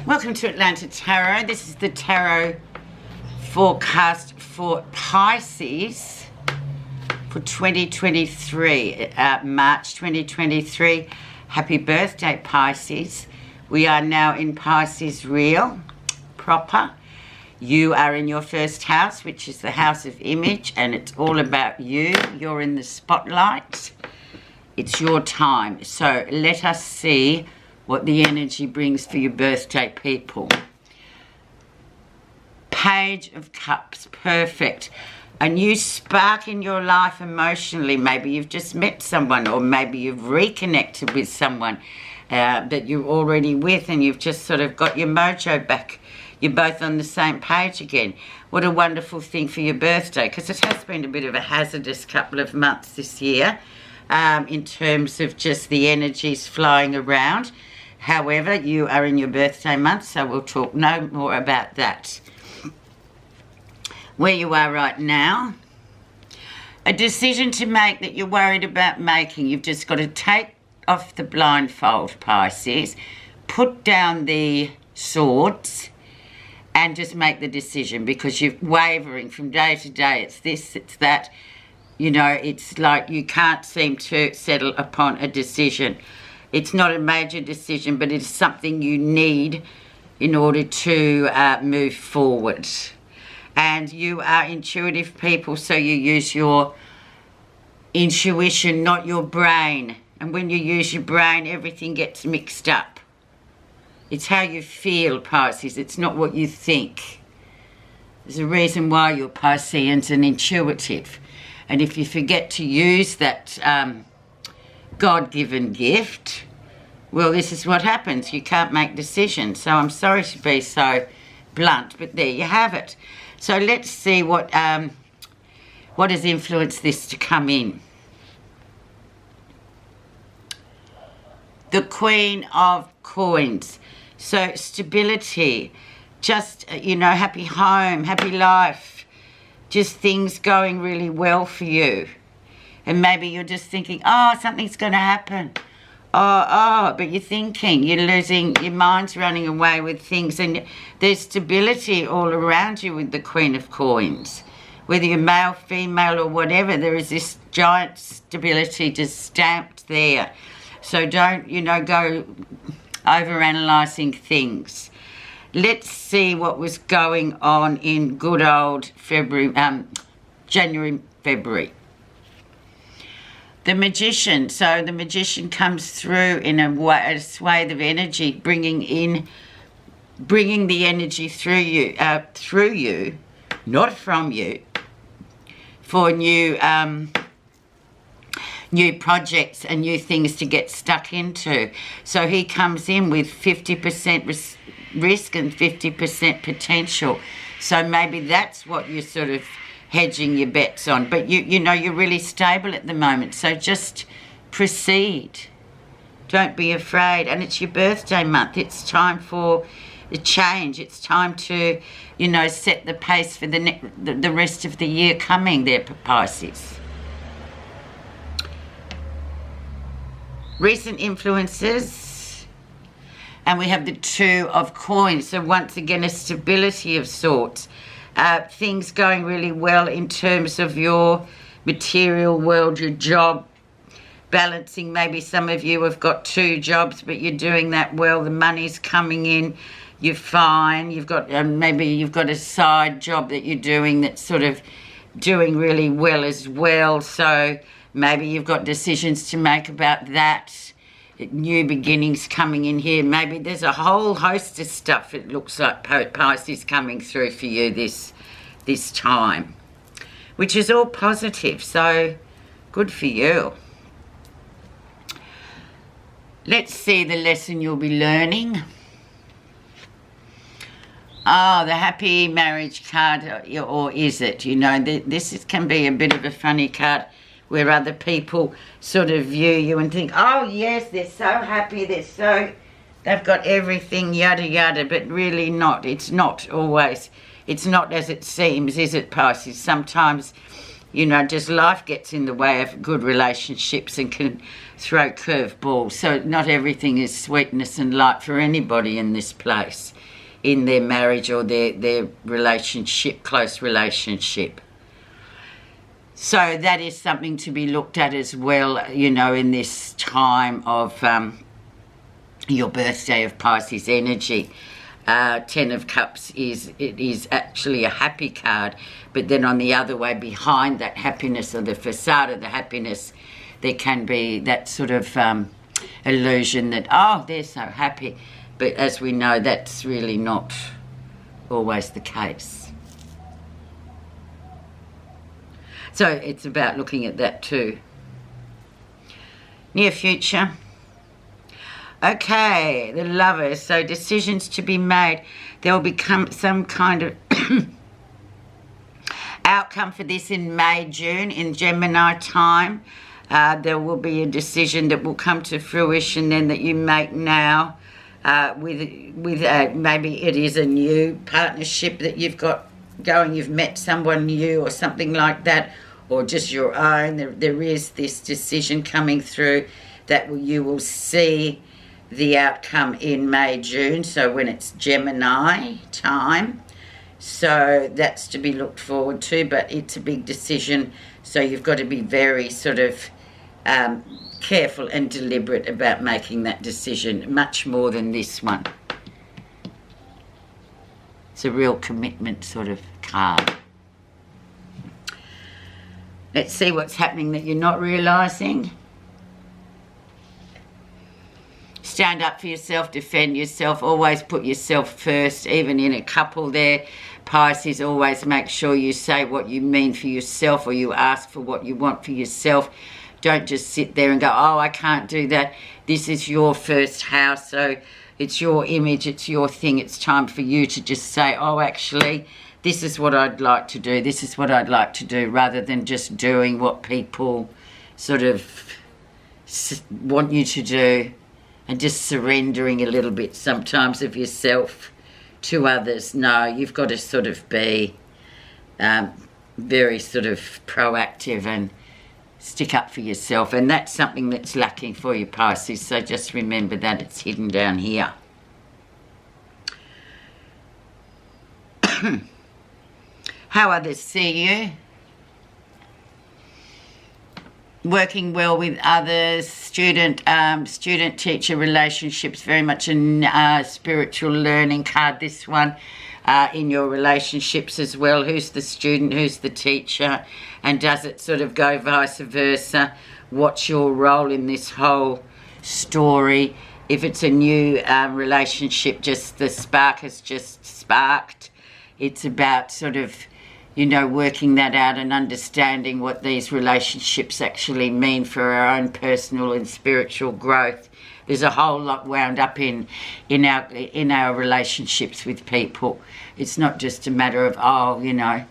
Welcome to Atlanta Tarot. This is the tarot forecast for Pisces for 2023, March 2023. Happy birthday, Pisces. We are now in Pisces real, proper. You are in your first house, which is the house of image, and it's all about you. You're in the spotlight. It's your time. So let us see what the energy brings for your birthday people. Page of Cups, perfect. A new spark in your life emotionally. Maybe you've just met someone, or maybe you've reconnected with someone that you're already with, and you've just sort of got your mojo back. You're both on the same page again. What a wonderful thing for your birthday, because it has been a bit of a hazardous couple of months this year in terms of just the energies flying around. However, you are in your birthday month, so we'll talk no more about that. Where you are right now, a decision to make that you're worried about making. You've just got to take off the blindfold, Pisces, put down the swords, and just make the decision, because you're wavering from day to day. It's this, it's that. You know, it's like you can't seem to settle upon a decision. It's not a major decision, but it's something you need in order to move forward. And you are intuitive people, so you use your intuition, not your brain. And when you use your brain, everything gets mixed up. It's how you feel, Pisces. It's not what you think. There's a reason why you're Pisceans and intuitive. And if you forget to use that God-given gift, well, this is what happens. You can't make decisions. So I'm sorry to be so blunt, but there you have it. So let's see what has influenced this to come in. The Queen of Coins. So stability, just, you know, happy home, happy life, just things going really well for you. And maybe you're just thinking, oh, something's going to happen. But you're thinking, you're losing, your mind's running away with things. And there's stability all around you with the Queen of Coins. Whether you're male, female, or whatever, there is this giant stability just stamped there. So don't, you know, go overanalyzing things. Let's see what was going on in good old January, February. The Magician. So the Magician comes through in a swathe of energy, bringing the energy through you, not from you, for new projects and new things to get stuck into. So he comes in with 50% risk and 50% potential. So maybe that's what you're sort of hedging your bets on. But you know, you're really stable at the moment. So just proceed. Don't be afraid. And it's your birthday month. It's time for a change. It's time to, you know, set the pace for the rest of the year coming there, Pisces. Recent influences, and we have the Two of Coins. So once again, a stability of sorts. Things going really well in terms of your material world, your job, balancing. Maybe some of you have got 2 jobs, but you're doing that well. The money's coming in. You're fine. You've got maybe you've got a side job that you're doing that's sort of doing really well as well. So maybe you've got decisions to make about that. New beginnings coming in here. Maybe there's a whole host of stuff, it looks like, Pisces, coming through for you this time, which is all positive. So good for you. Let's see the lesson you'll be learning. Oh, the happy marriage card, or is it? You know, this can be a bit of a funny card, where other people sort of view you and think, oh yes, they're so happy, they've got everything, yada yada, but really not. It's not always, it's not as it seems, is it, Pisces? Sometimes, you know, just life gets in the way of good relationships and can throw curveballs. So not everything is sweetness and light for anybody in this place, in their marriage or their relationship, close relationship. So that is something to be looked at as well, you know, in this time of your birthday of Pisces energy. 10 of Cups is actually a happy card, but then on the other way, behind that happiness, or the facade of the happiness, there can be that sort of illusion that, oh, they're so happy. But as we know, that's really not always the case. So it's about looking at that too. Near future. Okay, the Lovers. So decisions to be made. There will become some kind of outcome for this in May, June, in Gemini time. There will be a decision that will come to fruition then that you make now with maybe it is a new partnership that you've got going. You've met someone new or something like that, or just your own. There is this decision coming through that you will see the outcome in May, June, so when it's Gemini time. So that's to be looked forward to, but it's a big decision, so you've got to be very sort of careful and deliberate about making that decision, much more than this one. It's a real commitment sort of card. Let's see what's happening that you're not realising. Stand up for yourself, defend yourself, always put yourself first, even in a couple there. Pisces, always make sure you say what you mean for yourself, or you ask for what you want for yourself. Don't just sit there and go, oh, I can't do that. This is your first house, so it's your image, it's your thing. It's time for you to just say, oh, actually, this is what I'd like to do. This is what I'd like to do, rather than just doing what people sort of want you to do. And just surrendering a little bit sometimes of yourself to others. No, you've got to sort of be very sort of proactive and stick up for yourself. And that's something that's lacking for you, Pisces. So just remember that it's hidden down here. How others see you. Working well with others, student-teacher relationships, very much a spiritual learning card, this one, in your relationships as well. Who's the student, who's the teacher, and does it sort of go vice versa? What's your role in this whole story? If it's a new relationship, just the spark has just sparked. It's about sort of, you know, working that out and understanding what these relationships actually mean for our own personal and spiritual growth. There's a whole lot wound up in our relationships with people. It's not just a matter of, oh, you know,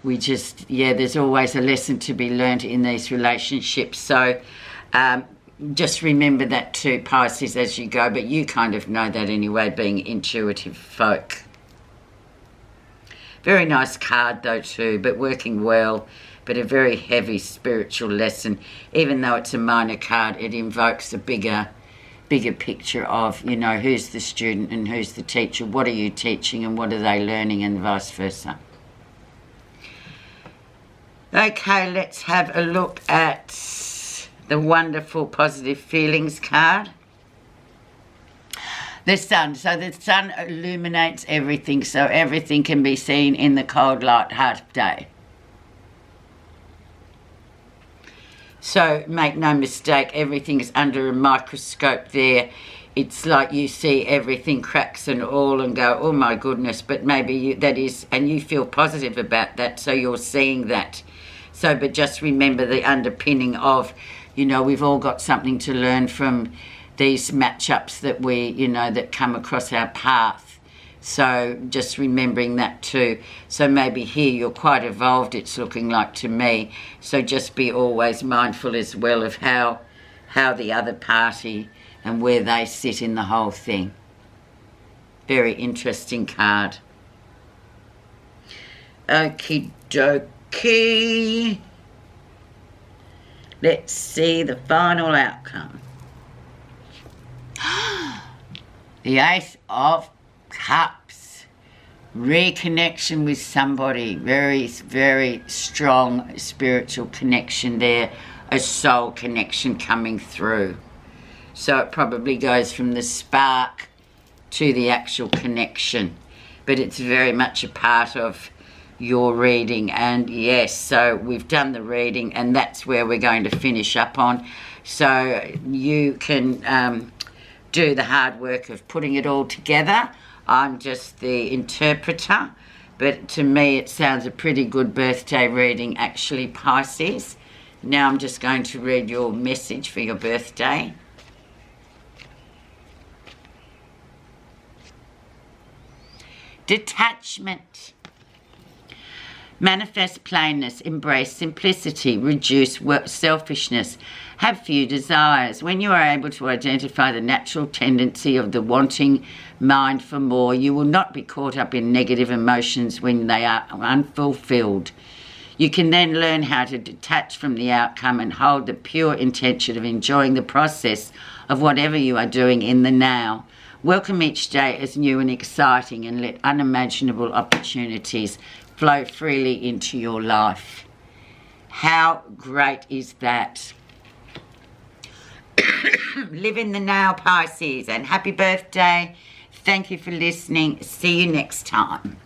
we just, yeah, there's always a lesson to be learned in these relationships. So just remember that too, Pisces, as you go. But you kind of know that anyway, being intuitive folk. Very nice card though too, but working well, but a very heavy spiritual lesson. Even though it's a minor card, it invokes a bigger picture of, you know, who's the student and who's the teacher, what are you teaching and what are they learning, and vice versa. Okay, let's have a look at the wonderful positive feelings card. The sun. So the sun illuminates everything, so everything can be seen in the cold light half day. So make no mistake, everything is under a microscope there. It's like you see everything, cracks and all, and go, oh my goodness, but maybe that is, and you feel positive about that, so you're seeing that. So, but just remember the underpinning of, you know, we've all got something to learn from these matchups that we, you know, that come across our path. So just remembering that too. So maybe here you're quite evolved, it's looking like to me. So just be always mindful as well of how the other party and where they sit in the whole thing. Very interesting card. Okie dokie. Let's see the final outcome. The Ace of Cups. Reconnection with somebody. Very, very strong spiritual connection there. A soul connection coming through. So it probably goes from the spark to the actual connection. But it's very much a part of your reading. And yes, so we've done the reading, and that's where we're going to finish up on. So you can do the hard work of putting it all together. I'm just the interpreter, but to me it sounds a pretty good birthday reading actually, Pisces. Now I'm just going to read your message for your birthday. Detachment. Manifest plainness, embrace simplicity, reduce selfishness, have few desires. When you are able to identify the natural tendency of the wanting mind for more, you will not be caught up in negative emotions when they are unfulfilled. You can then learn how to detach from the outcome and hold the pure intention of enjoying the process of whatever you are doing in the now. Welcome each day as new and exciting, and let unimaginable opportunities flow freely into your life. How great is that? Live in the now, Pisces, and happy birthday. Thank you for listening. See you next time.